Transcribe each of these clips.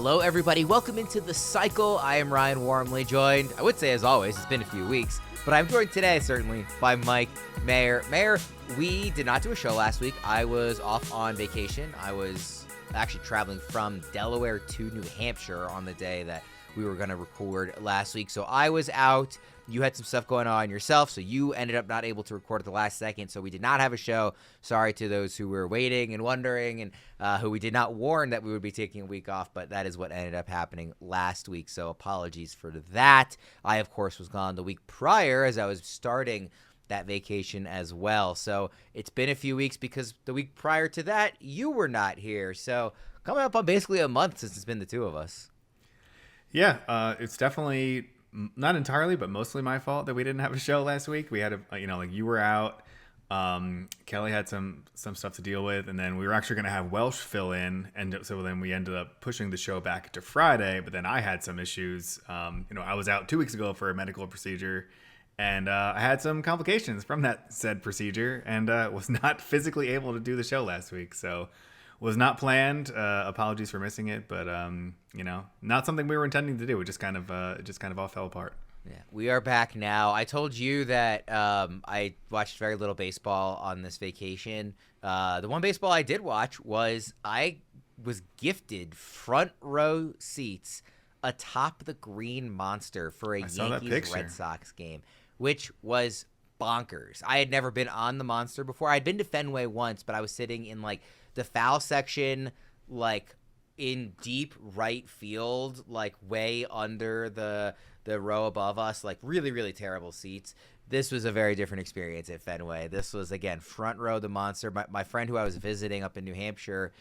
Hello, everybody. Welcome into The Cycle. I am Ryan Wormeli, joined, I would say as always, it's been a few weeks, but I'm joined today, certainly, by Mike Maher. Maher, we did not do a show last week. I was off on vacation. I was actually traveling from Delaware to New Hampshire on the day that we were going to record last week. So I was out. You had some stuff going on yourself, so you ended up not able to record at the last second, so we did not have a show. Sorry to those who were waiting and wondering and who we did not warn that we would be taking a week off, but that is what ended up happening last week, so apologies for that. I, of course, was gone the week prior as I was starting that vacation as well, so it's been a few weeks because the week prior to that, you were not here, so coming up on basically a month since it's been the two of us. Yeah, it's definitely not entirely, but mostly my fault that we didn't have a show last week. We had you were out. Kelly had some stuff to deal with, and then we were actually going to have Welsh fill in, and so then we ended up pushing the show back to Friday. But then I had some issues. I was out 2 weeks ago for a medical procedure, and I had some complications from that said procedure, and was not physically able to do the show last week. So was not planned. Apologies for missing it, but not something we were intending to do. It just kind of all fell apart. Yeah, we are back now. I told you that I watched very little baseball on this vacation. The one baseball I did watch was I was gifted front row seats atop the Green Monster for a Yankees Red Sox game, which was bonkers. I had never been on the Monster before. I'd been to Fenway once, but I was sitting in like the foul section, like in deep right field, like way under the row above us, like really, really terrible seats. This was a very different experience at Fenway. This was, again, front row, the Monster. My friend who I was visiting up in New Hampshire,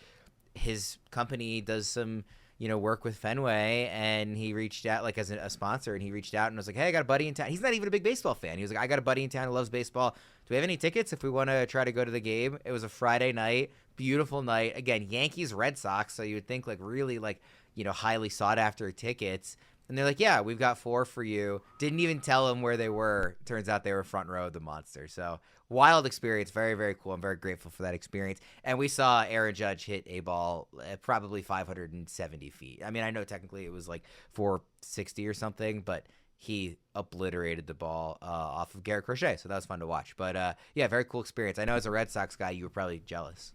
his company does some, work with Fenway, and he reached out, like, as a sponsor, and he reached out and was like, hey, I got a buddy in town. He's not even a big baseball fan. He was like, I got a buddy in town who loves baseball. Do we have any tickets if we want to try to go to the game? It was a Friday night, beautiful night. Again, Yankees, Red Sox, so you would think, like, really, like, highly sought-after tickets. And they're like, yeah, we've got 4 for you. Didn't even tell them where they were. Turns out they were front row of the Monster. So wild experience. Very, very cool. I'm very grateful for that experience. And we saw Aaron Judge hit a ball at probably 570 feet. I mean, I know technically it was like 460 or something, but he obliterated the ball off of Garrett Crochet. So that was fun to watch. But yeah, very cool experience. I know as a Red Sox guy, you were probably jealous.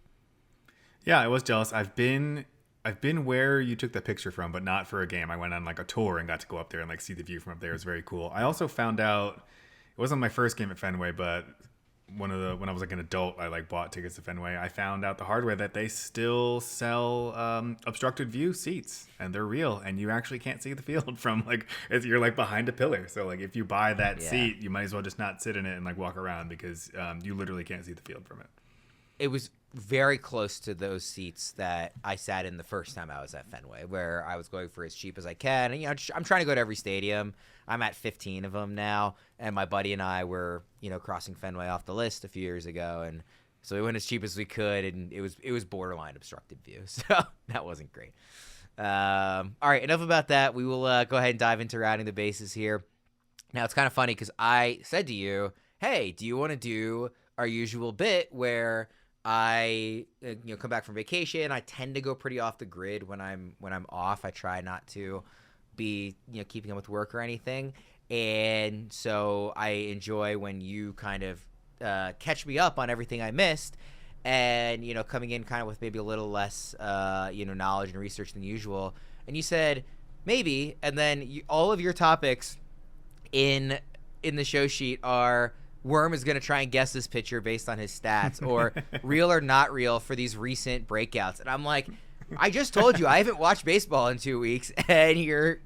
Yeah, I was jealous. I've been where you took the picture from, but not for a game. I went on like a tour and got to go up there and like see the view from up there. It was very cool. I also found out it wasn't my first game at Fenway, but when I was like an adult, I like bought tickets to Fenway. I found out the hard way that they still sell obstructed view seats, and they're real, and you actually can't see the field from like you're like behind a pillar. So like if you buy that seat, you might as well just not sit in it and like walk around because you literally can't see the field from it. It was very close to those seats that I sat in the first time I was at Fenway, where I was going for as cheap as I can. And, I'm trying to go to every stadium. I'm at 15 of them now. And my buddy and I were, crossing Fenway off the list a few years ago. And so we went as cheap as we could. And it was borderline obstructed view. So that wasn't great. All right, enough about that. We will go ahead and dive into rounding the bases here. Now, it's kind of funny because I said to you, hey, do you want to do our usual bit where I come back from vacation? I tend to go pretty off the grid when I'm off. I try not to be keeping up with work or anything, and so I enjoy when you kind of catch me up on everything I missed, and coming in kind of with maybe a little less knowledge and research than usual. And you said maybe, and then all of your topics in the show sheet are Worm is going to try and guess this pitcher based on his stats, or real or not real for these recent breakouts. And I'm like, I just told you I haven't watched baseball in 2 weeks, and you're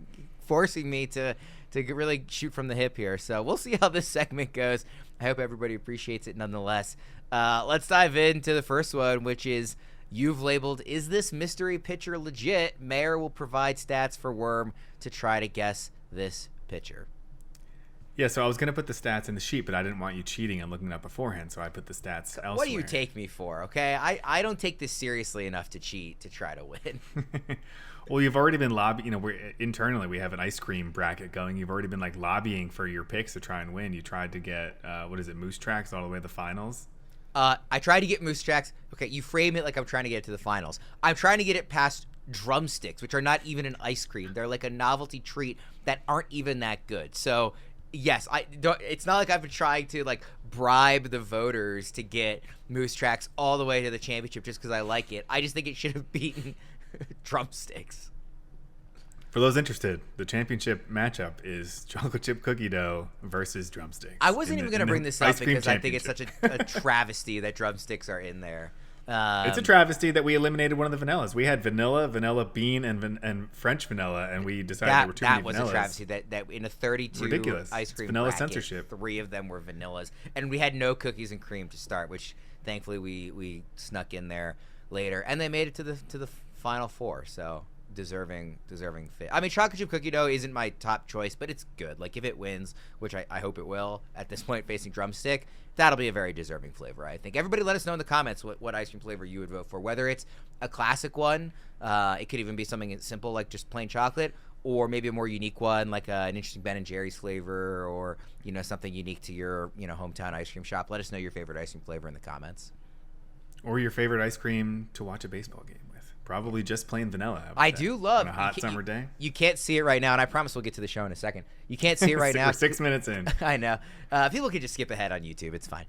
forcing me to really shoot from the hip here. So we'll see how this segment goes. I hope everybody appreciates it nonetheless. Let's dive into the first one, which is you've labeled, is this mystery pitcher legit? Mayer will provide stats for Worm to try to guess this pitcher. Yeah, so I was going to put the stats in the sheet, but I didn't want you cheating and looking up beforehand, so I put the stats elsewhere. What do you take me for, okay? I don't take this seriously enough to cheat to try to win. Well, you've already been lobbying. Internally, we have an ice cream bracket going. You've already been like lobbying for your picks to try and win. You tried to get, Moose Tracks all the way to the finals? I tried to get Moose Tracks. Okay, you frame it like I'm trying to get it to the finals. I'm trying to get it past drumsticks, which are not even an ice cream. They're like a novelty treat that aren't even that good. So yes, it's not like I've been trying to like bribe the voters to get Moose Tracks all the way to the championship just because I like it. I just think it should have beaten drumsticks. For those interested, the championship matchup is chocolate chip cookie dough versus drumsticks. I wasn't even going to bring this up because I think it's such a travesty that drumsticks are in there. It's a travesty that we eliminated one of the vanillas. We had vanilla bean, and French vanilla, and we decided there were too many vanillas. That was a travesty. That in a 32 ridiculous ice cream vanilla bracket, censorship. 3 of them were vanillas, and we had no cookies and cream to start, which thankfully we snuck in there later, and they made it to the final 4. So deserving fit. I mean, chocolate chip cookie dough isn't my top choice, but it's good. Like if it wins, which I hope it will at this point, facing drumstick, that'll be a very deserving flavor, I think. Everybody let us know in the comments what ice cream flavor you would vote for, whether it's a classic one, it could even be something simple like just plain chocolate, or maybe a more unique one like an interesting Ben & Jerry's flavor, or something unique to your hometown ice cream shop. Let us know your favorite ice cream flavor in the comments. Or your favorite ice cream to watch a baseball game with. Probably just plain vanilla. I do love on a hot summer day. You can't see it right now, and I promise we'll get to the show in a second. You can't see it right now. We're 6 minutes in. I know. People can just skip ahead on YouTube. It's fine.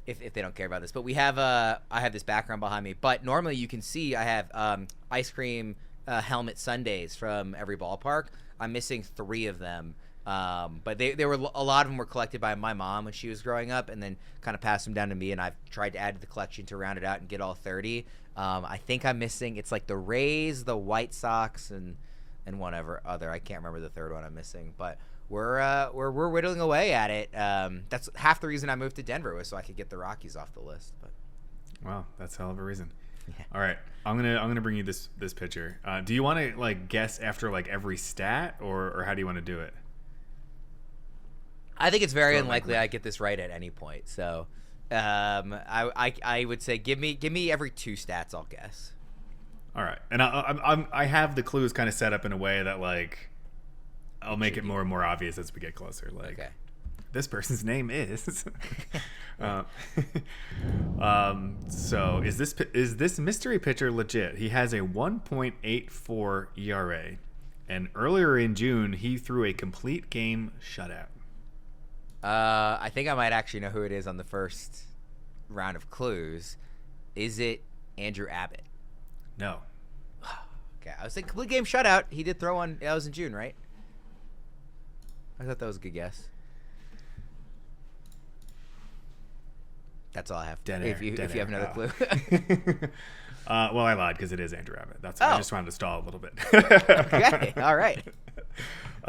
If they don't care about this. But I have this background behind me. But normally you can see I have ice cream helmet sundaes from every ballpark. I'm missing 3 of them. But a lot of them were collected by my mom when she was growing up, and then kind of passed them down to me, and I've tried to add to the collection to round it out and get all 30. I think I'm missing, it's like the Rays, the White Sox, and whatever other. I can't remember the third one I'm missing, but we're whittling away at it. That's half the reason I moved to Denver, was so I could get the Rockies off the list. But wow, that's a hell of a reason. Yeah. All right, I'm gonna bring you this pitcher. Do you want to like guess after like every stat, or how do you want to do it? I think it's very unlikely I get this right at any point. So I would say give me every 2 stats, I'll guess. All right, and I have the clues kind of set up in a way that like I'll make it more and more obvious as we get closer. Like, okay, this person's name is. So is this mystery pitcher legit? He has a 1.84 ERA, and earlier in June he threw a complete game shutout. I think I might actually know who it is on the first round of clues. Is it Andrew Abbott? No. Okay, I was thinking complete game shutout. He did throw one. That was in June, right? I thought that was a good guess. That's all I have. If you have another clue. Well, I lied because it is Andrew Abbott. I just wanted to stall a little bit. Okay, all right.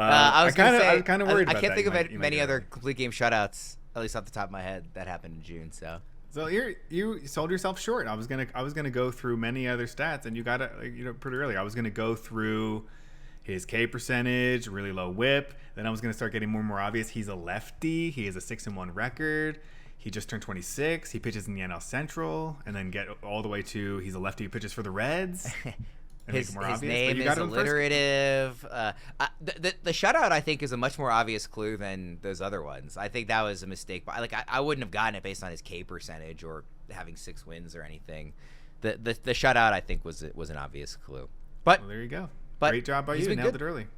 I kind of worried about that. I can't think of many other complete game shutouts, at least off the top of my head, that happened in June. So you sold yourself short. I was gonna go through many other stats, and you got it pretty early. I was gonna go through his K percentage, really low WHIP. Then I was gonna start getting more and more obvious. He's a lefty. He has a 6-1 record. He just turned 26. He pitches in the NL Central, and then get all the way to he's a lefty who pitches for the Reds. His name is alliterative. The shutout, I think, is a much more obvious clue than those other ones. I think that was a mistake. I wouldn't have gotten it based on his K percentage or having 6 wins or anything. The shutout, I think, was an obvious clue. But well, there you go. Great job by you. Nailed it early.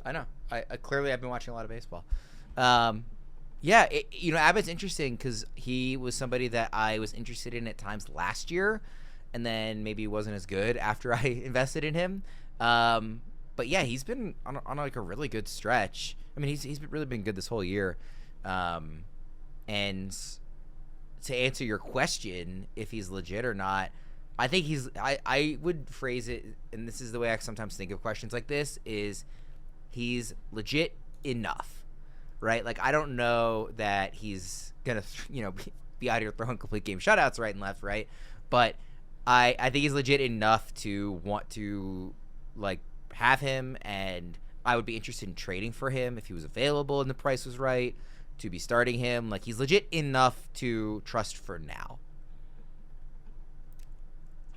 I know. I clearly I've been watching a lot of baseball. Yeah, Abbott's interesting because he was somebody that I was interested in at times last year, and then maybe wasn't as good after I invested in him. But yeah, he's been on like a really good stretch. I mean, he's really been good this whole year. And to answer your question, if he's legit or not, I think I would phrase it, and this is the way I sometimes think of questions like this, is he's legit enough. Right? Like, I don't know that he's going to, be out here throwing complete game shutouts right and left, right? But I think he's legit enough to want to, like, have him, and I would be interested in trading for him if he was available and the price was right, to be starting him. Like, he's legit enough to trust for now.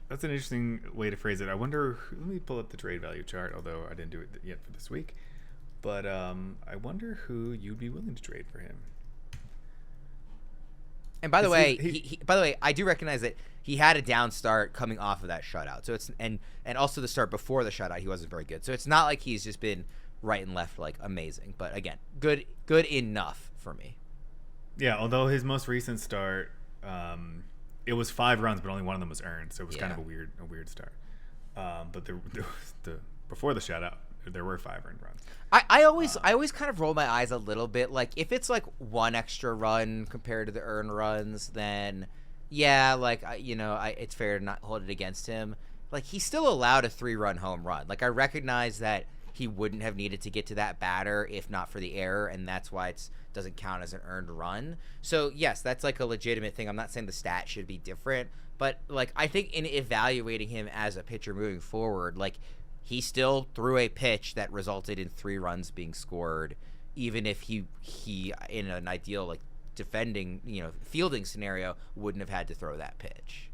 That's an interesting way to phrase it. I wonder, let me pull up the trade value chart, although I didn't do it yet for this week. But I wonder who you'd be willing to trade for him. And by the way, I do recognize that he had a down start coming off of that shutout. So it's and also the start before the shutout, he wasn't very good. So it's not like he's just been right and left like amazing. But again, good enough for me. Yeah, although his most recent start, it was 5 runs, but only one of them was earned, so it was kind of a weird start. But the before the shutout, there were 5 earned runs. I always kind of roll my eyes a little bit. Like if it's like 1 extra run compared to the earned runs, then yeah, like it's fair to not hold it against him. Like he still allowed a 3-run home run. Like I recognize that he wouldn't have needed to get to that batter if not for the error, and that's why it doesn't count as an earned run. So yes, that's like a legitimate thing. I'm not saying the stat should be different, but like I think in evaluating him as a pitcher moving forward, like he still threw a pitch that resulted in 3 runs being scored, even if he in an ideal like defending fielding scenario wouldn't have had to throw that pitch.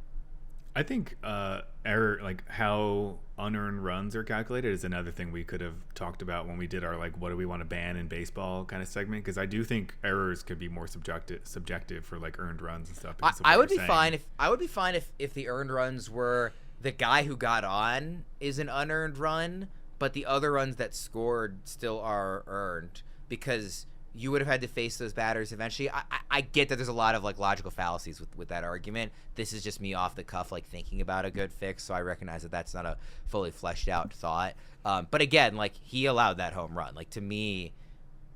I think error, like how unearned runs are calculated, is another thing we could have talked about when we did our like what do we want to ban in baseball kind of segment, because I do think errors could be more subjective for like earned runs and stuff. I would be fine if the earned runs were the guy who got on is an unearned run, but the other runs that scored still are earned, because you would have had to face those batters eventually. I get that there's a lot of like logical fallacies with that argument. This is just me off the cuff like thinking about a good fix, so I recognize that that's not a fully fleshed out thought. But again, like he allowed that home run. Like to me,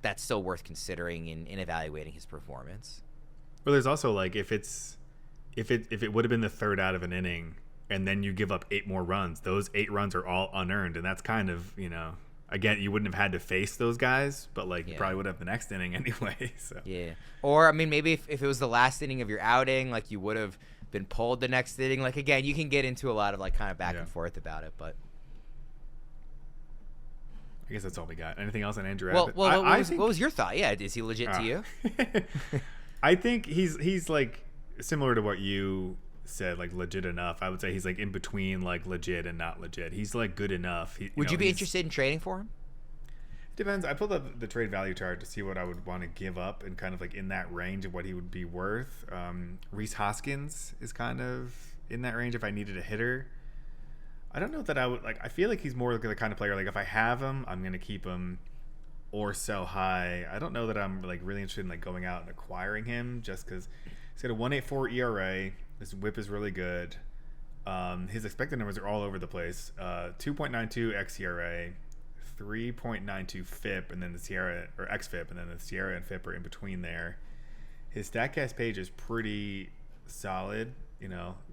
that's still worth considering in evaluating his performance. Well, there's also like if it would have been the third out of an inning and then you give up 8 more runs, those 8 runs are all unearned, and that's kind of again, you wouldn't have had to face those guys, but like you probably would have the next inning anyway. So yeah, or I mean, maybe if it was the last inning of your outing, like you would have been pulled the next inning. Like again, you can get into a lot of like kind of back and forth about it, but I guess that's all we got. Anything else on Andrew Abbott? Well, what was your thought? Yeah, is he legit to you? I think he's like similar to what you said, like legit enough. I would say he's like in between like legit and not legit. He's like good enough. Would you be interested in trading for him? It depends. I pulled up the trade value chart to see what I would want to give up and kind of like in that range of what he would be worth. Rhys Hoskins is kind of in that range if I needed a hitter. I don't know that I would like. I feel like he's more like the kind of player like if I have him, I'm gonna keep him or sell high. I don't know that I'm like really interested in like going out and acquiring him just because he's got a 1.84 ERA. His whip is really good. His expected numbers are all over the place. 2.92 xERA, 3.92 FIP, and then the Sierra or xFIP, and then the Sierra and FIP are in between there. His Statcast page is pretty solid.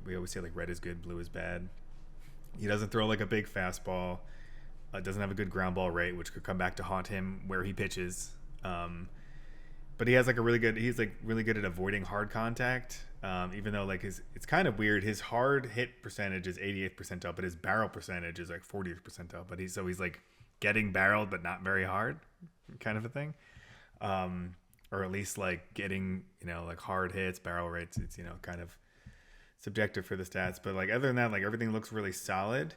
We always say like red is good, blue is bad. He doesn't throw like a big fastball. Doesn't have a good ground ball rate, which could come back to haunt him where he pitches. But he has like he's like really good at avoiding hard contact. Even though like it's kind of weird. His hard hit percentage is 88th percentile, but his barrel percentage is like 40th percentile. But he's like getting barreled, but not very hard, kind of a thing. Or at least like getting like hard hits, barrel rates. It's kind of subjective for the stats. But like other than that, like everything looks really solid,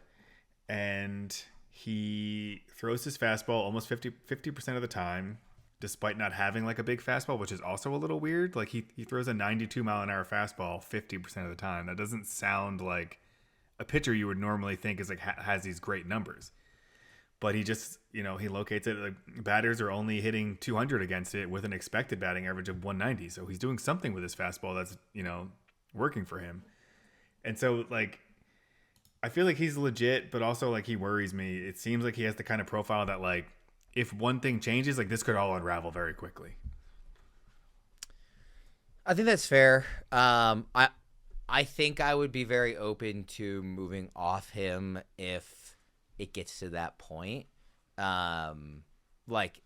and he throws his fastball almost 50% of the time, despite not having like a big fastball, which is also a little weird. Like he throws a 92 mile an hour fastball 50% of the time. That doesn't sound like a pitcher you would normally think is like has these great numbers. But he just, he locates it. Like batters are only hitting 200 against it with an expected batting average of 190. So he's doing something with his fastball that's, working for him. And so like I feel like he's legit, but also like he worries me. It seems like he has the kind of profile that like if one thing changes, like this could all unravel very quickly. I think that's fair. I think I would be very open to moving off him if it gets to that point. Like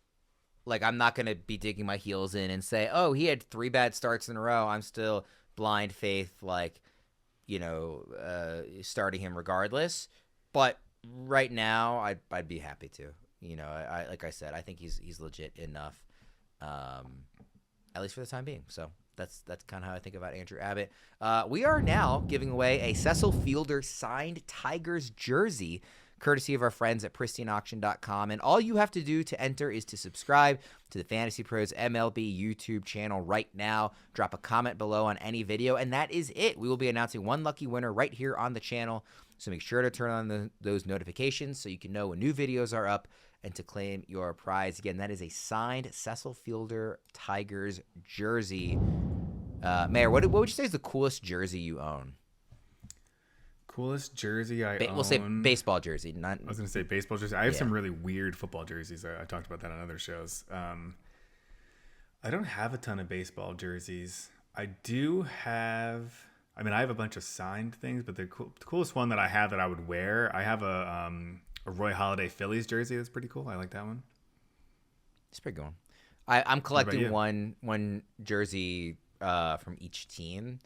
I'm not gonna be digging my heels in and say, oh, he had 3 bad starts in a row. I'm still blind faith, starting him regardless. But right now, I'd be happy to. I like I said, I think he's legit enough, at least for the time being. So that's kind of how I think about Andrew Abbott. We are now giving away a Cecil Fielder signed Tigers jersey courtesy of our friends at pristineauction.com. And all you have to do to enter is to subscribe to the Fantasy Pros MLB YouTube channel right now. Drop a comment below on any video, and that is it. We will be announcing one lucky winner right here on the channel, so make sure to turn on those notifications so you can know when new videos are up and to claim your prize. Again, that is a signed Cecil Fielder Tigers jersey. Mayor, what would you say is the coolest jersey you own? Coolest jersey I own? We'll say baseball jersey. I was going to say baseball jersey. I have some really weird football jerseys. I talked about that on other shows. I don't have a ton of baseball jerseys. I do have... I have a bunch of signed things, but the coolest one that I have that I would wear, I have a Roy Halladay Phillies jersey. That's pretty cool. I like that one. It's a pretty good one. I'm collecting one jersey from each team.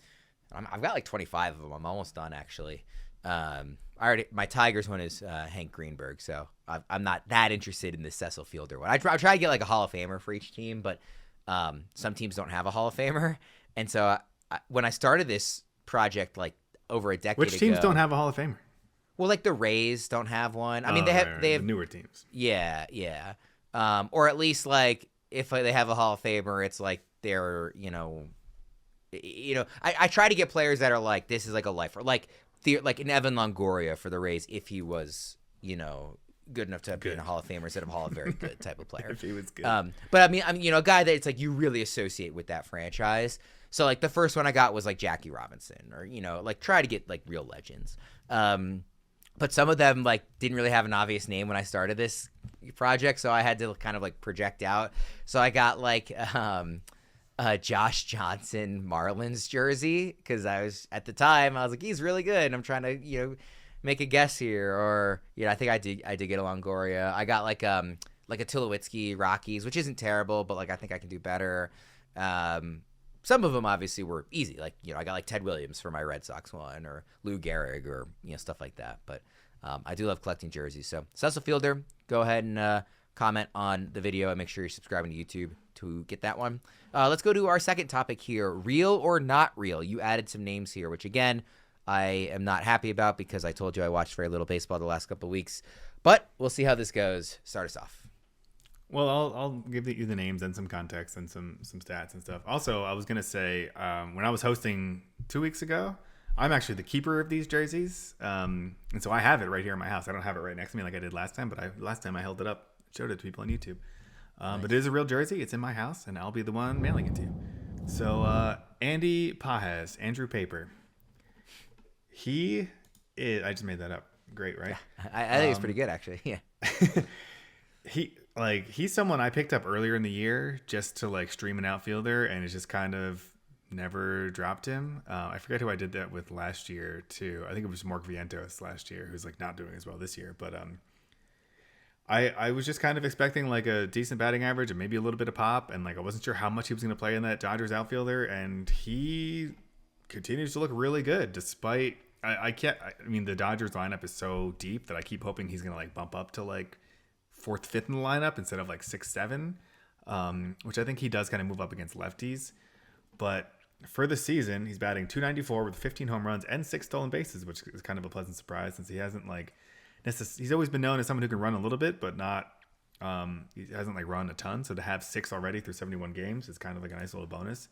I've got like 25 of them. I'm almost done, actually. My Tigers one is Hank Greenberg, so I'm not that interested in the Cecil Fielder one. I try to get like a Hall of Famer for each team, but some teams don't have a Hall of Famer, and so when I started this project like over a decade ago. Which teams don't have a Hall of Famer? Well, like the Rays don't have one. I mean, they have the newer teams. Yeah. Or at least like if they have a Hall of Famer, it's like they're I try to get players that are like, this is like a lifer, like an Evan Longoria for the Rays if he was good enough to be in a Hall of Famer instead of Hall of Very Good type of player. If he was good. But I'm a guy that it's like you really associate with that franchise. So like the first one I got was like Jackie Robinson, or like try to get like real legends. But some of them like didn't really have an obvious name when I started this project, so I had to kind of like project out. So I got like Josh Johnson Marlins jersey because I was at the time I was like, he's really good, and I'm trying to make a guess here. Or I think I did get a Longoria. I got like a Tulowitzki Rockies, which isn't terrible, but like I think I can do better. Some of them obviously were easy. Like, I got like Ted Williams for my Red Sox one, or Lou Gehrig, or, stuff like that. But I do love collecting jerseys. So Cecil Fielder, go ahead and comment on the video and make sure you're subscribing to YouTube to get that one. Let's go to our second topic here. Real or not real? You added some names here, which again, I am not happy about because I told you I watched very little baseball the last couple of weeks. But we'll see how this goes. Start us off. Well, I'll give you the names and some context and some stats and stuff. Also, I was going to say, when I was hosting 2 weeks ago, I'm actually the keeper of these jerseys. And so I have it right here in my house. I don't have it right next to me like I did last time, but last time I held it up, showed it to people on YouTube. Nice. But it is a real jersey. It's in my house, and I'll be the one mailing it to you. So Andy Pages, Andrew Paper. He is, I just made that up. Great, right? Yeah, I think it's pretty good, actually. Yeah. He's someone I picked up earlier in the year just to like stream an outfielder, and it's just kind of never dropped him. I forget who I did that with last year too. I think it was Mark Vientos last year, who's like not doing as well this year. But I was just kind of expecting like a decent batting average and maybe a little bit of pop, and like I wasn't sure how much he was going to play in that Dodgers outfielder, and he continues to look really good despite. The Dodgers lineup is so deep that I keep hoping he's going to like bump up to like 4th, 5th in the lineup instead of like 6, 7, which I think he does kind of move up against lefties. But for the season, he's batting .294 with 15 home runs and 6 stolen bases, which is kind of a pleasant surprise since he hasn't like he's always been known as someone who can run a little bit, but not he hasn't like run a ton. So to have 6 already through 71 games is kind of like a nice little bonus.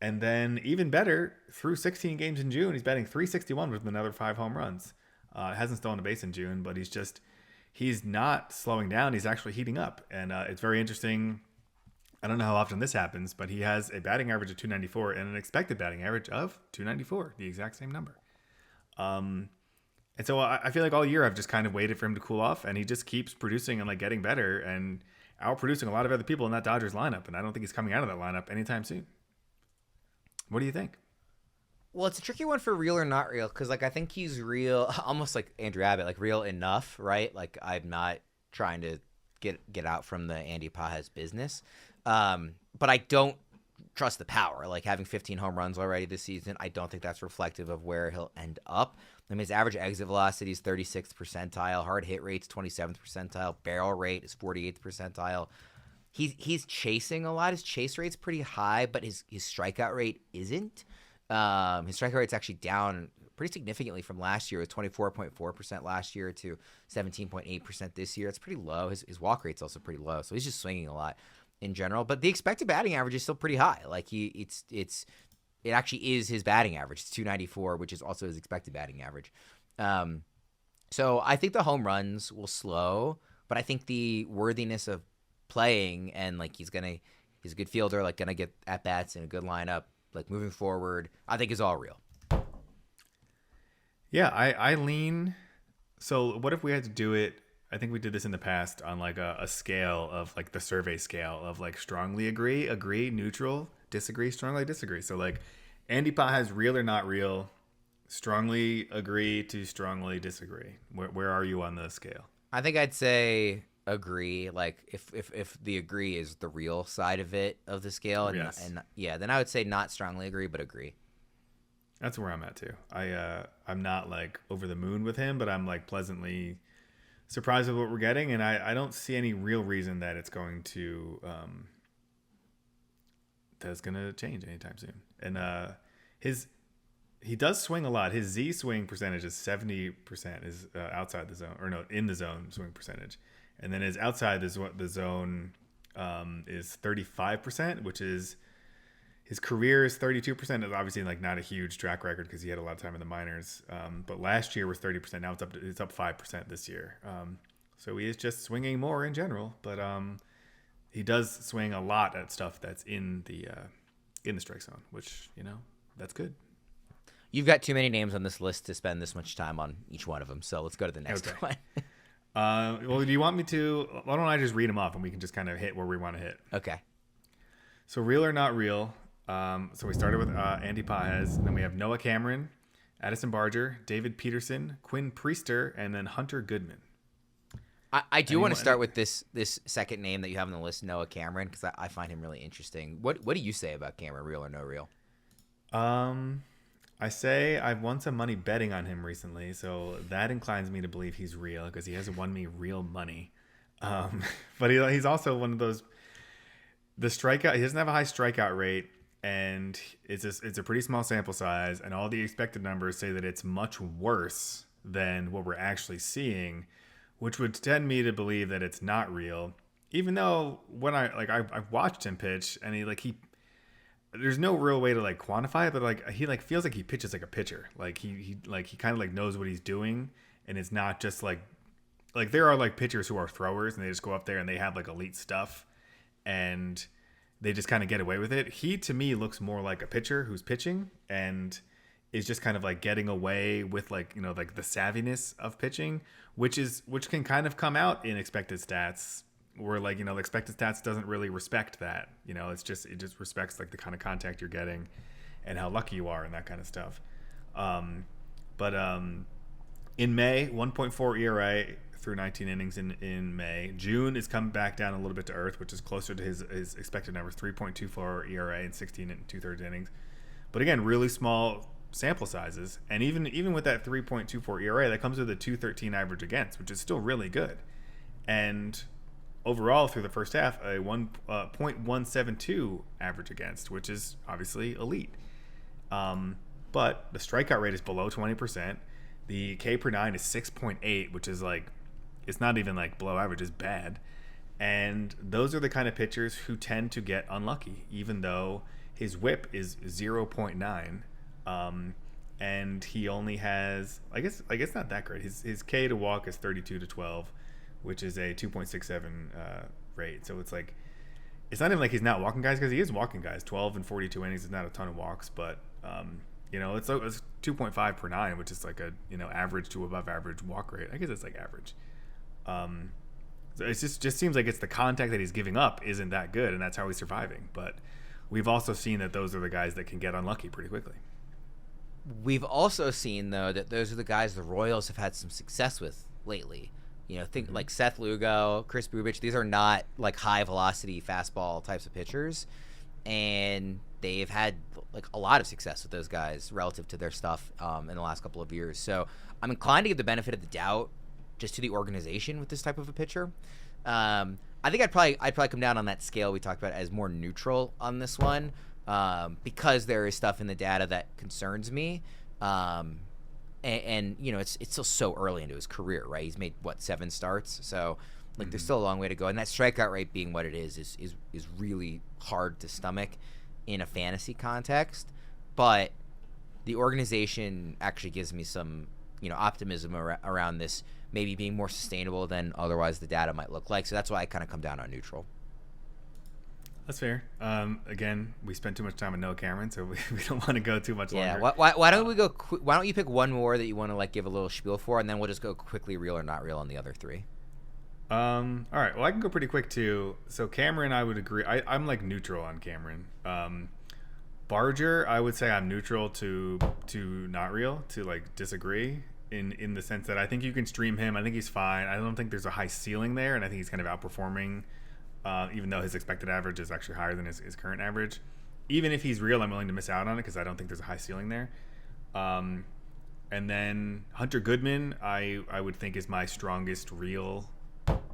And then even better, through 16 games in June, he's batting .361 with another 5 home runs. Hasn't stolen a base in June, but he's not slowing down. He's actually heating up. And it's very interesting. I don't know how often this happens, but he has a batting average of .294 and an expected batting average of .294, the exact same number. And so I feel like all year I've just kind of waited for him to cool off, and he just keeps producing and like getting better and outproducing a lot of other people in that Dodgers lineup. And I don't think he's coming out of that lineup anytime soon. What do you think? Well, it's a tricky one for real or not real, because like I think he's real, almost like Andrew Abbott, like real enough, right? Like I'm not trying to get out from the Andy Pages business, but I don't trust the power. Like having 15 home runs already this season, I don't think that's reflective of where he'll end up. I mean, his average exit velocity is 36th percentile, hard hit rate's 27th percentile, barrel rate is 48th percentile. He's chasing a lot. His chase rate's pretty high, but his strikeout rate isn't. His strikeout rate's actually down pretty significantly from last year, with 24.4% last year to 17.8% this year. It's pretty low. His walk rate's also pretty low, so he's just swinging a lot in general. But the expected batting average is still pretty high. Like it actually is his batting average. It's 294, which is also his expected batting average. So I think the home runs will slow, but I think the worthiness of playing and like he's a good fielder, like gonna get at bats in a good lineup, like moving forward, I think is all real. Yeah, I lean. So what if we had to do it? I think we did this in the past on like a scale of like the survey scale of like strongly agree, neutral, disagree, strongly disagree. So like Andy Pa has real or not real, strongly agree to strongly disagree. Where are you on the scale? I think I'd say agree. Like if the agree is the real side of it of the scale, and, Yes. and yeah, then I would say not strongly agree, but agree. That's where I'm at too. I'm not like over the moon with him, but I'm like pleasantly surprised with what we're getting, and I don't see any real reason that it's going to that's gonna change anytime soon. And he does swing a lot. His Z swing percentage is 70%, is outside the zone, or no, in the zone swing percentage, and then his outside the zone is 35%, which is his career is 32%. Is obviously like not a huge track record because he had a lot of time in the minors. But last year was 30%. Now it's up 5% this year. So he is just swinging more in general, but he does swing a lot at stuff that's in the strike zone, which that's good. You've got too many names on this list to spend this much time on each one of them, so let's go to the next one. Well, do you want me to? Why don't I just read them off and we can just kind of hit where we want to hit? Okay. So real or not real. So we started with Andy Paez, and then we have Noah Cameron, Addison Barger, David Peterson, Quinn Priester, and then Hunter Goodman. I do want to start with this second name that you have on the list, Noah Cameron, because I find him really interesting. What do you say about Cameron, real or no real? I say I've won some money betting on him recently, so that inclines me to believe he's real because he hasn't won me real money. But he's also one of those. The strikeout, he doesn't have a high strikeout rate, and it's a pretty small sample size, and all the expected numbers say that it's much worse than what we're actually seeing, which would tend me to believe that it's not real. Even though when I've watched him pitch, and he there's no real way to like quantify it, but he feels like he pitches like a pitcher. Like he kind of like knows what he's doing, and it's not just like there are like pitchers who are throwers and they just go up there and they have like elite stuff and they just kind of get away with it. He to me looks more like a pitcher who's pitching and is just kind of like getting away with like the savviness of pitching, which can kind of come out in expected stats. Where the expected stats doesn't really respect that. It just respects like the kind of contact you're getting and how lucky you are and that kind of stuff. But in May, 1.4 ERA through 19 innings in May. June is coming back down a little bit to earth, which is closer to his expected numbers, 3.24 ERA in 16 and 2/3 innings. But again, really small sample sizes, and even with that 3.24 ERA, that comes with a 2.13 average against, which is still really good. And overall, through the first half, a 1.172 average against, which is obviously elite. But the strikeout rate is below 20%. The K per 9 is 6.8, which is like, it's not even like below average, it's bad. And those are the kind of pitchers who tend to get unlucky, even though his whip is 0.9. And he only has, I guess not that great. His K to walk is 32-12. Which is a 2.67 rate. So it's like, it's not even like he's not walking guys, because he is walking guys. 12 and 42 innings is not a ton of walks, but it's 2.5 per 9, which is like a average to above average walk rate. I guess it's like average. So it just seems like it's the contact that he's giving up isn't that good, and that's how he's surviving. But we've also seen that those are the guys that can get unlucky pretty quickly. We've also seen though that those are the guys the Royals have had some success with lately. Think like Seth Lugo, Chris Bubich. These are not like high velocity fastball types of pitchers, and they've had like a lot of success with those guys relative to their stuff in the last couple of years. So I'm inclined to give the benefit of the doubt just to the organization with this type of a pitcher. I think I'd probably come down on that scale we talked about as more neutral on this one because there is stuff in the data that concerns me. and it's still so early into his career, right? He's made 7 starts, so there's still a long way to go. And that strikeout rate being what it is really hard to stomach in a fantasy context. But the organization actually gives me some optimism around this maybe being more sustainable than otherwise the data might look like. So that's why I kind of come down on neutral. That's fair. Again, we spent too much time with Noah Cameron, so we don't want to go too much longer. Yeah. Why don't we go? Why don't you pick one more that you want to give a little spiel for, and then we'll just go quickly real or not real on the other 3. All right. Well, I can go pretty quick too. So Cameron, I would agree. I'm neutral on Cameron. Barger, I would say I'm neutral to not real, to disagree in the sense that I think you can stream him. I think he's fine. I don't think there's a high ceiling there, and I think he's kind of outperforming. Even though his expected average is actually higher than his current average. Even if he's real, I'm willing to miss out on it because I don't think there's a high ceiling there. And then Hunter Goodman, I would think is my strongest real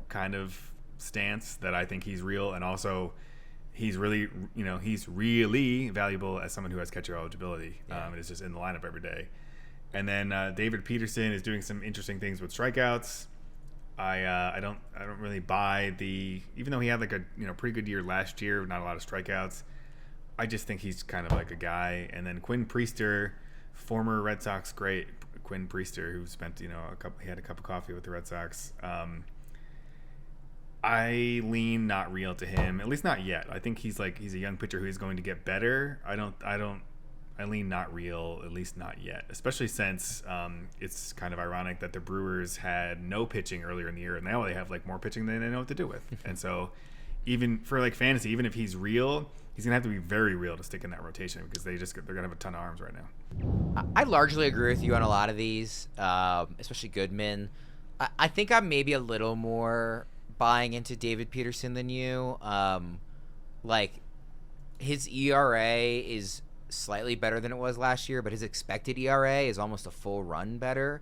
kind of stance, that I think he's real, and also he's really valuable as someone who has catcher eligibility. And is just in the lineup every day. And then David Peterson is doing some interesting things with strikeouts. I don't really buy even though he had a pretty good year last year, not a lot of strikeouts. I just think he's kind of like a guy. And then Quinn Priester, former Red Sox great Quinn Priester, who spent he had a cup of coffee with the Red Sox. I lean not real to him, at least not yet. I think he's a young pitcher who is going to get better. I lean not real, at least not yet, especially since it's kind of ironic that the Brewers had no pitching earlier in the year, and now they have more pitching than they know what to do with. And so even for fantasy, even if he's real, he's going to have to be very real to stick in that rotation because they're going to have a ton of arms right now. I largely agree with you on a lot of these, especially Goodman. I think I'm maybe a little more buying into David Peterson than you. His ERA is slightly better than it was last year, but his expected ERA is almost a full run better.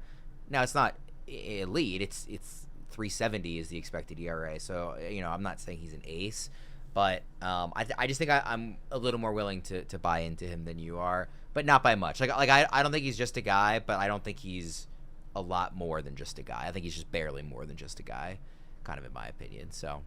Now it's not elite. It's 3.70 is the expected ERA. So I'm not saying he's an ace, but I just think I'm a little more willing to buy into him than you are, but not by much. I don't think he's just a guy, but I don't think he's a lot more than just a guy. I think he's just barely more than just a guy, kind of in my opinion. So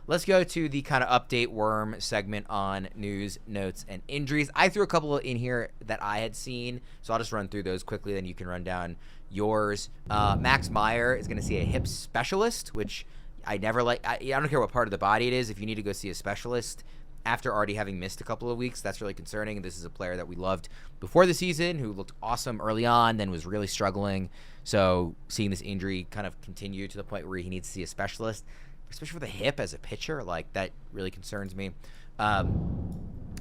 let's go to the kind of update worm segment on news, notes, and injuries. I threw a couple in here that I had seen, so I'll just run through those quickly, then you can run down yours. Max Meyer is going to see a hip specialist, which I never like. I don't care what part of the body it is. If you need to go see a specialist after already having missed a couple of weeks, that's really concerning. This is a player that we loved before the season, who looked awesome early on, then was really struggling. So seeing this injury kind of continue to the point where he needs to see a specialist, especially for the hip as a pitcher, that really concerns me.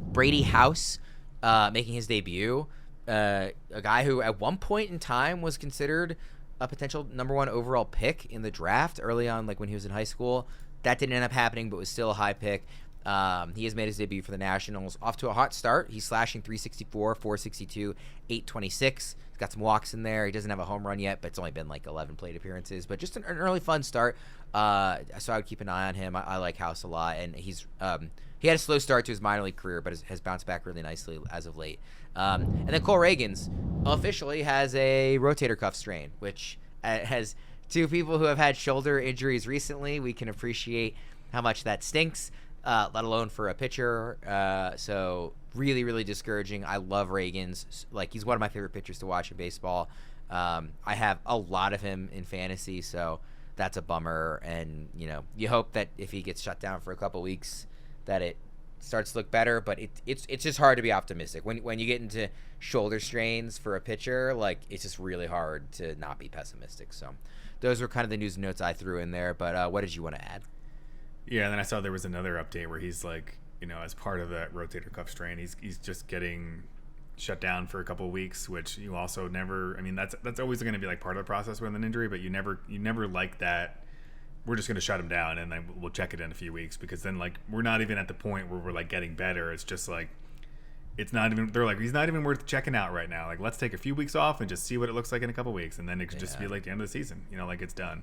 Brady House making his debut, a guy who at one point in time was considered a potential number 1 overall pick in the draft early on, when he was in high school. That didn't end up happening, but was still a high pick. He has made his debut for the Nationals. Off to a hot start. He's slashing 364, 462, 826. He's got some walks in there. He doesn't have a home run yet, but it's only been 11 plate appearances. But just an early fun start. So I would keep an eye on him. I like House a lot, and he had a slow start to his minor league career, but has bounced back really nicely as of late. And then Cole Ragans officially has a rotator cuff strain, which has two people who have had shoulder injuries recently. We can appreciate how much that stinks. Let alone for a pitcher. So really, really discouraging. I love Ragans. He's one of my favorite pitchers to watch in baseball. I have a lot of him in fantasy, so that's a bummer. And, you hope that if he gets shut down for a couple weeks that it starts to look better, but it's just hard to be optimistic. When you get into shoulder strains for a pitcher, it's just really hard to not be pessimistic. So those were kind of the news and notes I threw in there, but what did you want to add? Yeah, and then I saw there was another update where he's as part of that rotator cuff strain, he's just getting shut down for a couple of weeks, which you also never. I mean, that's always going to be part of the process with an injury, but you never like that. We're just going to shut him down, and then we'll check it in a few weeks, because then we're not even at the point where we're getting better. It's just it's not even. They're he's not even worth checking out right now. Let's take a few weeks off and just see what it looks like in a couple of weeks, and then it could just be the end of the season. It's done.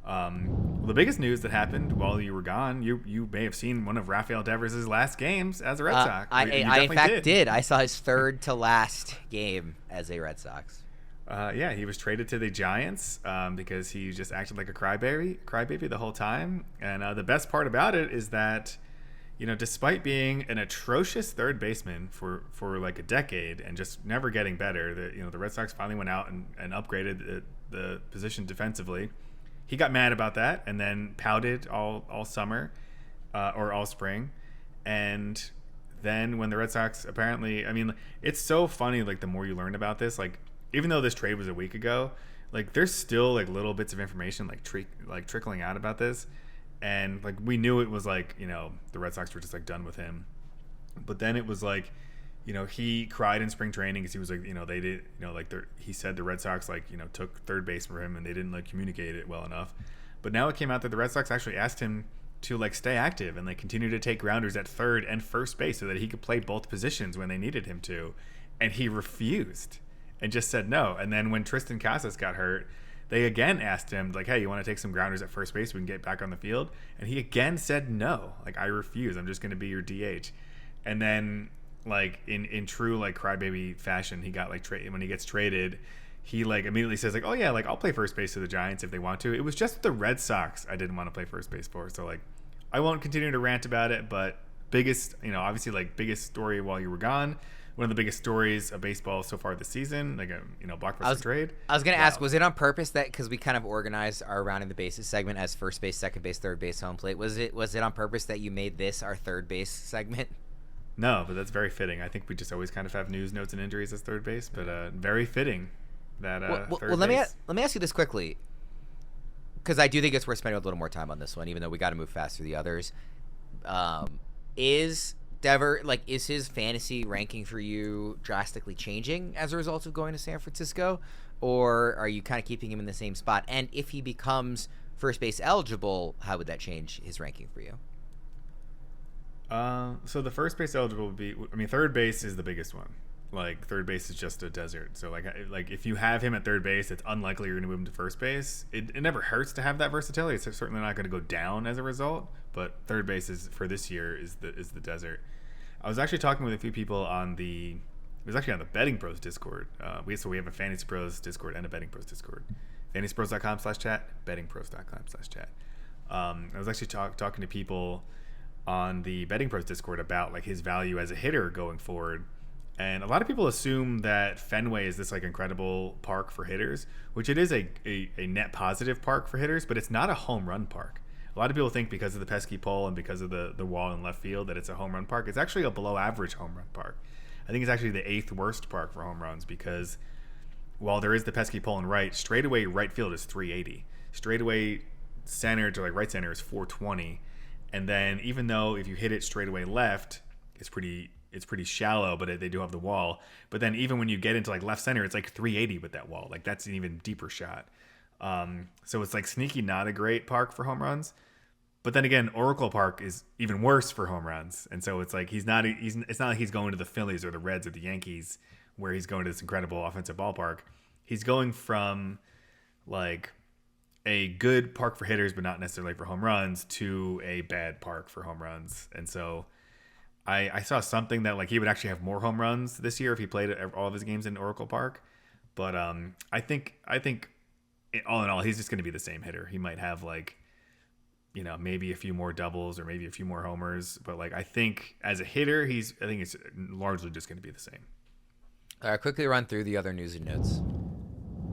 Well, the biggest news that happened while you were gone, you may have seen one of Rafael Devers' last games as a Red Sox. I in fact did. I saw his third to last game as a Red Sox. Yeah, he was traded to the Giants because he just acted like a crybaby the whole time. And the best part about it is that, despite being an atrocious third baseman for like a decade and just never getting better, the Red Sox finally went out and upgraded the position defensively. He got mad about that and then pouted all summer or all spring. And then when the Red Sox apparently, it's so funny, like the more you learn about this, like even though this trade was a week ago, like there's still like little bits of information like trickling out about this. And like we knew it was like, the Red Sox were just like done with him. But then it was like, he cried in spring training because he was like, they did, he said the Red Sox like, took third base for him and they didn't like communicate it well enough. But now it came out that the Red Sox actually asked him to like stay active and like continue to take grounders at third and first base so that he could play both positions when they needed him to. And he refused and just said no. And then when Tristan Casas got hurt, they again asked him like, hey, you want to take some grounders at first base so we can get back on the field? And he again said no. Like, I refuse. I'm just going to be your DH. And then like in true like crybaby fashion, he got like when he gets traded, he like immediately says like, oh yeah, like I'll play first base for the Giants if they want to. It was just the Red Sox I didn't want to play first base for. So like I won't continue to rant about it, but biggest story while you were gone, one of the biggest stories of baseball so far this season, like a blockbuster trade. I was gonna ask, was it on purpose that because we kind of organized our rounding the bases segment as first base, second base, third base, home plate? Was it on purpose that you made this our third base segment? No, but that's very fitting. I think we just always kind of have news, notes, and injuries as third base, but very fitting that third base. Let me ask you this quickly, because I do think it's worth spending a little more time on this one, even though we got to move fast through the others. Is Devers, like, is his fantasy ranking for you drastically changing as a result of going to San Francisco, or are you kind of keeping him in the same spot? And if he becomes first base eligible, how would that change his ranking for you? So the first base eligible would be, third base is the biggest one. Like third base is just a desert. So like if you have him at third base, it's unlikely you're going to move him to first base. It never hurts to have that versatility. It's certainly not going to go down as a result. But third base is for this year is the desert. I was actually talking with a few people on the Betting Pros Discord. We have a Fantasy Pros Discord and a Betting Pros Discord. FantasyPros.com/chat, BettingPros.com/chat. I was actually talking to people on the Betting Pros Discord about like his value as a hitter going forward. And a lot of people assume that Fenway is this like incredible park for hitters, which it is a net positive park for hitters, but it's not a home run park. A lot of people think because of the pesky pole and because of the wall in left field that it's a home run park. It's actually a below average home run park. I think it's actually the 8th worst park for home runs because while there is the pesky pole in right, straightaway right field is 380. Straightaway center to like right center is 420. And then even though if you hit it straightaway left, it's pretty shallow, but they do have the wall. But then even when you get into like left center, it's like 380 with that wall. Like that's an even deeper shot. So it's like sneaky not a great park for home runs. But then again, Oracle Park is even worse for home runs. And so it's like it's not like he's going to the Phillies or the Reds or the Yankees where he's going to this incredible offensive ballpark. He's going from like a good park for hitters, but not necessarily for home runs, to a bad park for home runs. And so I saw something that like he would actually have more home runs this year if he played all of his games in Oracle Park. But I think all in all, he's just going to be the same hitter. He might have like, maybe a few more doubles or maybe a few more homers. But like I think as a hitter, I think it's largely just going to be the same. All right, quickly run through the other news and notes.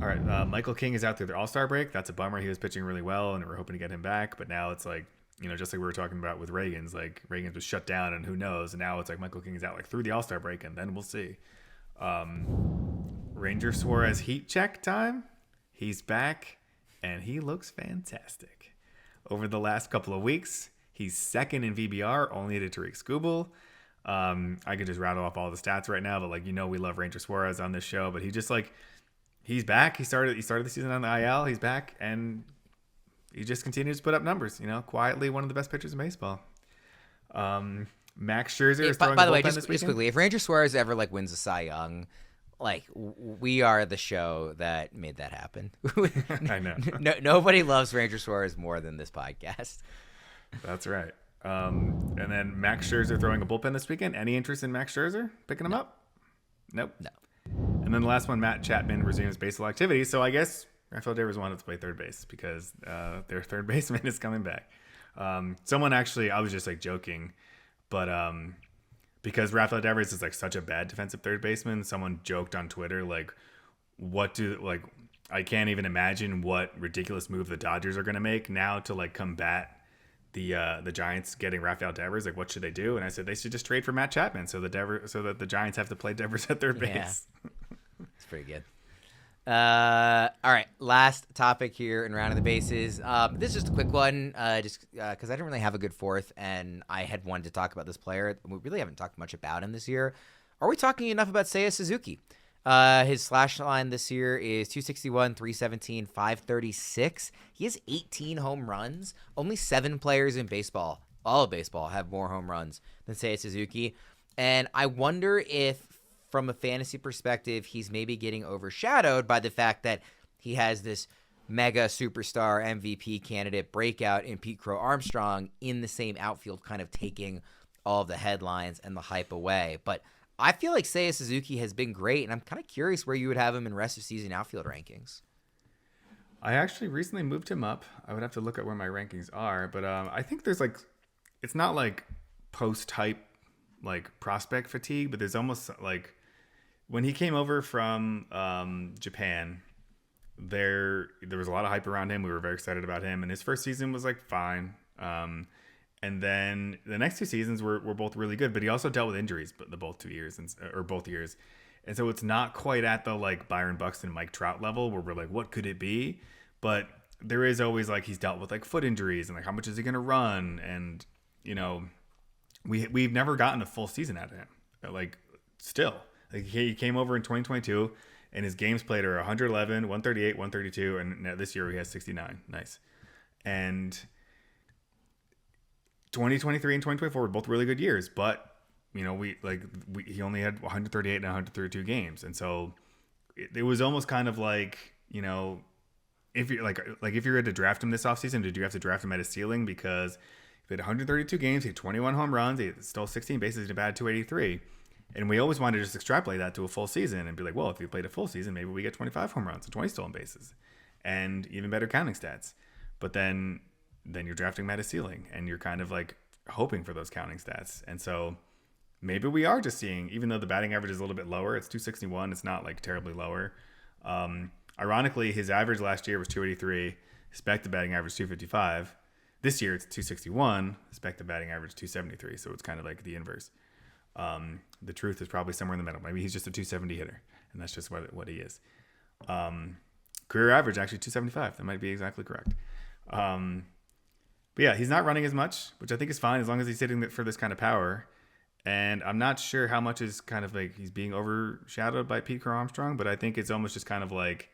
All right, Michael King is out through the All-Star break. That's a bummer. He was pitching really well, and we're hoping to get him back. But now it's like, just like we were talking about with Ragans, like Ragans was shut down, and who knows? And now it's like Michael King is out like through the All-Star break, and then we'll see. Ranger Suarez heat check time. He's back, and he looks fantastic. Over the last couple of weeks, he's second in VBR, only to Tariq Skubal. I could just rattle off all the stats right now, but like we love Ranger Suarez on this show, but he just like. He's back. He started the season on the IL. He's back, and he just continues to put up numbers. Quietly one of the best pitchers in baseball. Max Scherzer is throwing. By the way, just quickly, if Ranger Suarez ever like wins a Cy Young, like we are the show that made that happen. I know. Nobody loves Ranger Suarez more than this podcast. That's right. And then Max Scherzer throwing a bullpen this weekend. Any interest in Max Scherzer picking him up? Nope. No. And then the last one, Matt Chapman resumes baseball activity. So I guess Rafael Devers wanted to play third base because their third baseman is coming back. Someone actually, I was just like joking, but because Rafael Devers is like such a bad defensive third baseman, someone joked on Twitter like, I can't even imagine what ridiculous move the Dodgers are going to make now to like combat the Giants getting Rafael Devers. Like, what should they do? And I said they should just trade for Matt Chapman so that the Giants have to play Devers at third base. It's pretty good. All right, last topic here in Round of the Bases. This is just a quick one, just because I didn't really have a good fourth, and I had wanted to talk about this player. We really haven't talked much about him this year. Are we talking enough about Seiya Suzuki? His slash line this year is 261, 317, 536. He has 18 home runs. Only 7 players in baseball, all of baseball, have more home runs than Seiya Suzuki. And I wonder if, from a fantasy perspective, he's maybe getting overshadowed by the fact that he has this mega superstar MVP candidate breakout in Pete Crow-Armstrong in the same outfield, kind of taking all of the headlines and the hype away. But I feel like Seiya Suzuki has been great, and I'm kind of curious where you would have him in rest of season outfield rankings. I actually recently moved him up. I would have to look at where my rankings are, but I think there's like, it's not like post-hype like prospect fatigue, but there's almost like when he came over from Japan, there was a lot of hype around him. We were very excited about him, and his first season was like fine. And then the next 2 seasons were both really good, but he also dealt with injuries, but both years. And so it's not quite at the like Byron Buxton, Mike Trout level where we're like, what could it be? But there is always like, he's dealt with like foot injuries and like, how much is he going to run? And, you know, we've never gotten a full season out of him. Like still, like he came over in 2022 and his games played are 111, 138, 132. And this year he has 69. Nice. And 2023 and 2024 were both really good years, but you know, he only had 138 and 132 games, and so it was almost kind of like, you know, if you if you were to draft him this offseason, did you have to draft him at his ceiling? Because if he had 132 games, he had 21 home runs, he stole 16 bases, he batted 283, and we always wanted to just extrapolate that to a full season and be like, well, if he played a full season, maybe we get 25 home runs and 20 stolen bases, and even better counting stats. But then you're drafting him at his ceiling, and you're kind of like hoping for those counting stats. And so maybe we are just seeing, even though the batting average is a little bit lower, it's 261. It's not like terribly lower. Ironically, his average last year was 283. His expected batting average 255. This year it's 261. Expected batting average 273. So it's kind of like the inverse. The truth is probably somewhere in the middle. Maybe he's just a 270 hitter, and that's just what he is. Career average actually 275. That might be exactly correct. But yeah, he's not running as much, which I think is fine as long as he's hitting for this kind of power. And I'm not sure how much is kind of like he's being overshadowed by Pete Crow-Armstrong, but I think it's almost just kind of like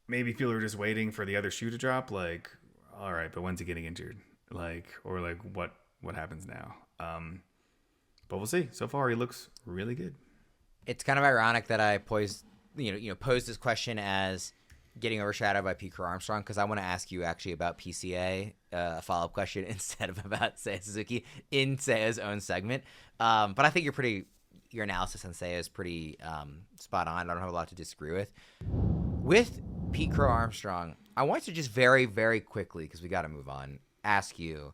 maybe people are just waiting for the other shoe to drop. Like, all right, but when's he getting injured? Like, or like what happens now? But we'll see. So far, he looks really good. It's kind of ironic that I posed this question as getting overshadowed by Pete Crow-Armstrong, because I want to ask you actually about PCA, a follow-up question instead of about Seiya Suzuki in Seiya's own segment. But I think your analysis on Seiya is pretty spot on. I don't have a lot to disagree with. With Pete Crow-Armstrong, I want to just very, very quickly, because we got to move on, ask you,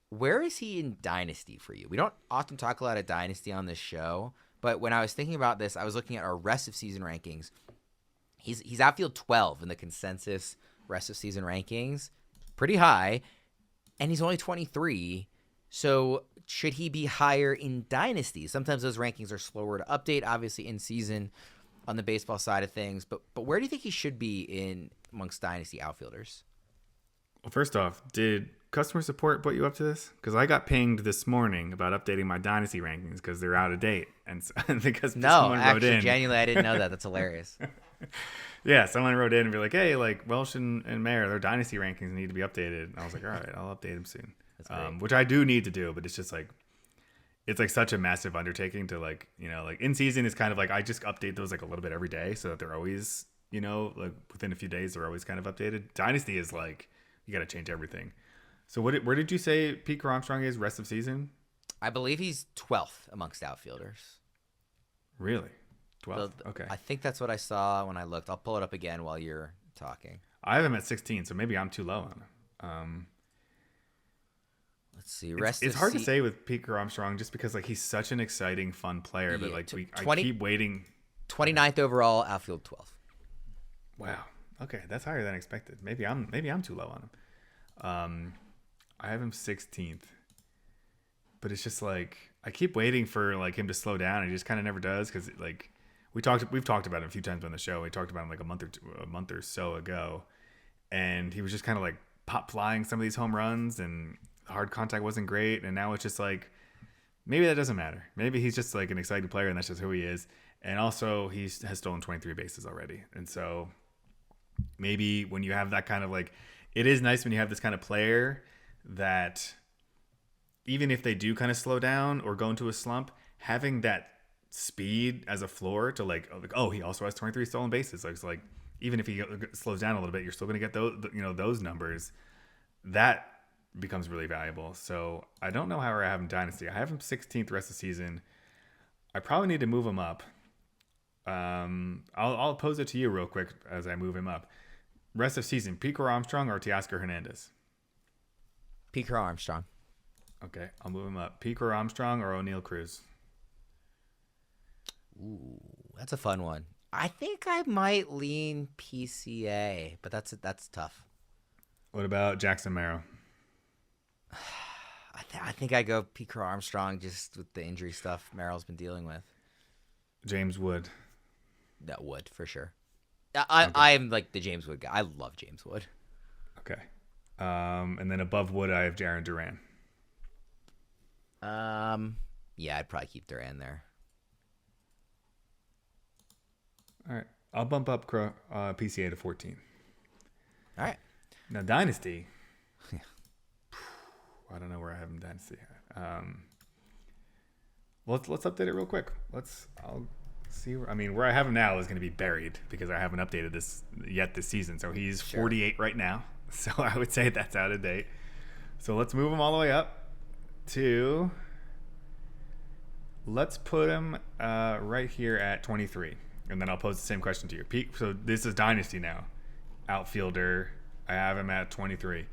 where is he in Dynasty for you? We don't often talk a lot of Dynasty on this show, but when I was thinking about this, I was looking at our rest of season rankings. He's outfield 12 in the consensus rest of season rankings, pretty high, and he's only 23. So should he be higher in Dynasty? Sometimes those rankings are slower to update, obviously in season on the baseball side of things. But where do you think he should be in amongst Dynasty outfielders? Well, first off, did customer support put you up to this? Because I got pinged this morning about updating my Dynasty rankings because they're out of date, and because no, actually, genuinely, I didn't know that. That's hilarious. Yeah, someone wrote in and be like, hey, like Welsh and Meyer, their Dynasty rankings need to be updated. And I was like, all right, I'll update them soon. Which I do need to do, but it's just like, it's like such a massive undertaking to like, you know, like in season is kind of like, I just update those like a little bit every day so that they're always, you know, like within a few days, they're always kind of updated. Dynasty is like, you got to change everything. So where did you say Pete Crow-Armstrong is rest of season? I believe he's 12th amongst outfielders. Really? 12th? Okay. I think that's what I saw when I looked. I'll pull it up again while you're talking. I have him at 16, so maybe I'm too low on him. Let's see. It's hard to say with Pete Crow-Armstrong just because like he's such an exciting, fun player, but like I keep waiting. 29th overall, outfield 12th. Wow. Okay, that's higher than expected. Maybe I'm too low on him. I have him 16th, but it's just like I keep waiting for like him to slow down, and he just kind of never does because like we've talked about it a few times on the show. We talked about him like a month or so ago, and he was just kind of like pop flying some of these home runs, and hard contact wasn't great, and now it's just like maybe that doesn't matter. Maybe he's just like an exciting player, and that's just who he is. And also he has stolen 23 bases already, and so maybe when you have that kind of like, it is nice when you have this kind of player that even if they do kind of slow down or go into a slump, having that speed as a floor to like oh, he also has 23 stolen bases. Like, it's like even if he slows down a little bit, you're still going to get those numbers. That becomes really valuable. So I don't know how I have him Dynasty. I have him 16th rest of the season. I probably need to move him up. I'll pose it to you real quick as I move him up. Rest of season, Pete Crow-Armstrong or Teoscar Hernandez? Pete Crow-Armstrong. Okay, I'll move him up. Pete Crow-Armstrong or O'Neal Cruz? Ooh, that's a fun one. I think I might lean PCA, but that's tough. What about Jackson Merrill? I think I go Pete Crow-Armstrong just with the injury stuff Merrill's been dealing with. James Wood. That Wood for sure. I'm like the James Wood guy. I love James Wood. Okay. And then above Wood, I have Jarren Duran. Yeah, I'd probably keep Duran there. All right. I'll bump up PCA to 14. All right. Now, Dynasty. I don't know where I have him Dynasty. Let's update it real quick. I'll see. Where I have him now is going to be buried because I haven't updated this yet this season. So he's 48 right now. So I would say that's out of date. So let's move him all the way up to. Let's put him right here at 23, and then I'll pose the same question to you. Pete. So this is Dynasty now. Outfielder. I have him at 23.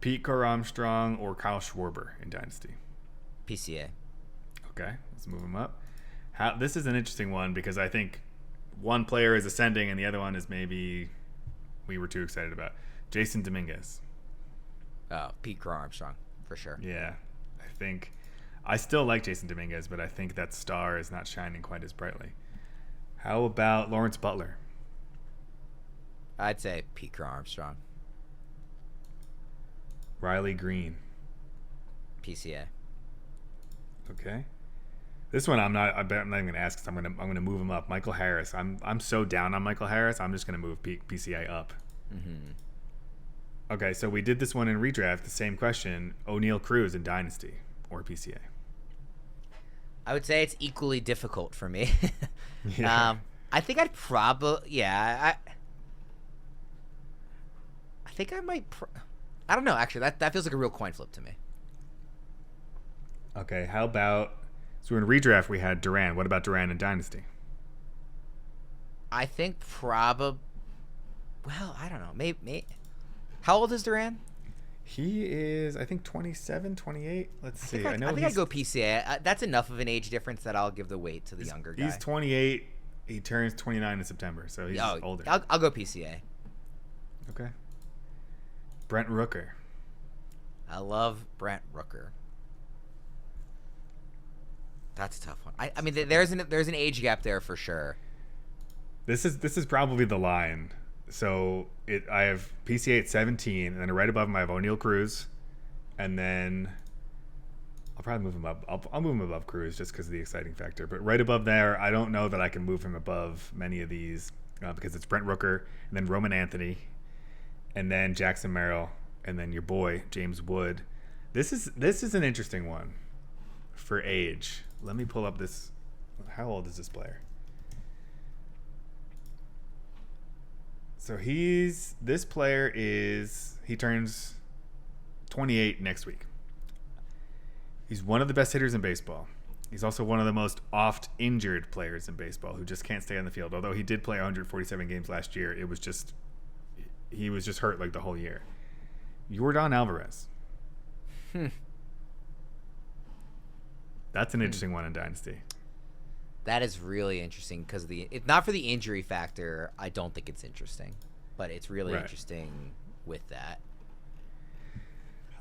Pete Crow-Armstrong or Kyle Schwarber in Dynasty? PCA. Okay, let's move him up. This is an interesting one because I think one player is ascending and the other one is maybe we were too excited about. Jason Dominguez. Oh, Pete Crow-Armstrong for sure. Yeah, I still like Jason Dominguez, but I think that star is not shining quite as brightly. How about Lawrence Butler? I'd say Pete Crow-Armstrong. Riley Green. PCA. Okay. This one I'm not even gonna ask because I'm gonna move him up. Michael Harris. I'm so down on Michael Harris. I'm just gonna move PCA up. Mm-hmm. Okay, so we did this one in redraft. The same question: O'Neal Cruz in Dynasty or PCA? I would say it's equally difficult for me. Yeah. I think I'd probably I think I might. I don't know. Actually, that feels like a real coin flip to me. Okay, how about... So in redraft, we had Duran. What about Duran in Dynasty? I think probably... Well, I don't know. Maybe. How old is Duran? He is, I think, 27, 28. Let's see. I think I'd go PCA. That's enough of an age difference that I'll give the weight to the younger guy. He's 28. He turns 29 in September, so he's older. I'll go PCA. Okay. Brent Rooker. I love Brent Rooker. That's a tough one. I mean, there's an age gap there for sure. This is probably the line. So I have PCA at 17, and then right above him I have O'Neal Cruz, and then I'll probably move him up. I'll move him above Cruz just because of the exciting factor. But right above there, I don't know that I can move him above many of these because it's Brent Rooker, and then Roman Anthony, and then Jackson Merrill, and then your boy James Wood. This is an interesting one for age. Let me pull up this. How old is this player? So he turns 28 next week. He's one of the best hitters in baseball. He's also one of the most oft injured players in baseball who just can't stay on the field. Although he did play 147 games last year, he was just hurt like the whole year. Yordan Alvarez. That's an interesting one in Dynasty. That is really interesting because if not for the injury factor, I don't think it's interesting. But it's really interesting with that.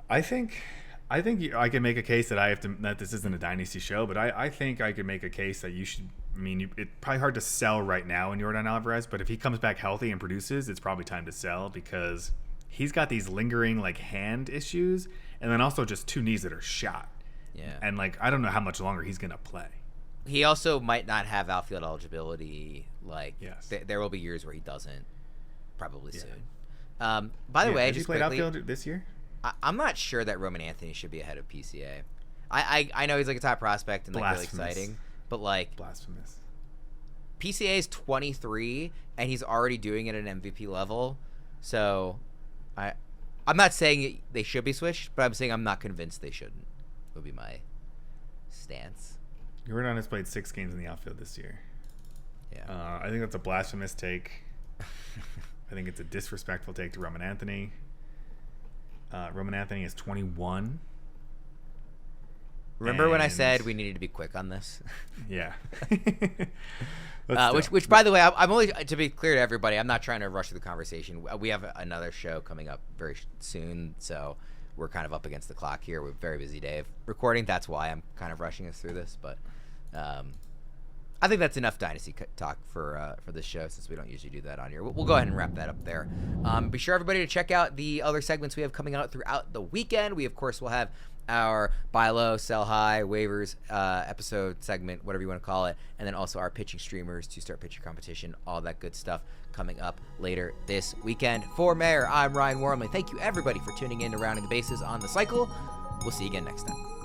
I think I can make a case that this isn't a Dynasty show, but I think I could make a case that you should. I mean, it's probably hard to sell right now in Yordan Alvarez, but if he comes back healthy and produces, it's probably time to sell because he's got these lingering like hand issues, and then also just 2 knees that are shot. Yeah, and like I don't know how much longer he's gonna play. He also might not have outfield eligibility. Like, yes. There will be years where he doesn't. Probably soon. By the way, has he played outfield this year? I'm not sure that Roman Anthony should be ahead of PCA. I know he's like a top prospect and like really exciting, but like blasphemous. PCA is 23 and he's already doing it at an MVP level. So I'm not saying they should be switched, but I'm saying I'm not convinced they shouldn't. Would be my stance. Yordan has played 6 games in the outfield this year. Yeah. I think that's a blasphemous take. I think it's a disrespectful take to Roman Anthony. Roman Anthony is 21. Remember when I said we needed to be quick on this? Yeah. Which, by the way, I'm only, to be clear to everybody, I'm not trying to rush through the conversation. We have another show coming up very soon, so we're kind of up against the clock here. We're a very busy day of recording. That's why I'm kind of rushing us through this, but I think that's enough Dynasty talk for this show since we don't usually do that on here. We'll go ahead and wrap that up there. Be sure, everybody, to check out the other segments we have coming out throughout the weekend. We, of course, will have our buy low, sell high, waivers episode segment, whatever you want to call it, and then also our pitching streamers to start pitcher competition, all that good stuff coming up later this weekend. For Meyer, I'm Ryan Wormeli. Thank you, everybody, for tuning in to Rounding the Bases on the Cycle. We'll see you again next time.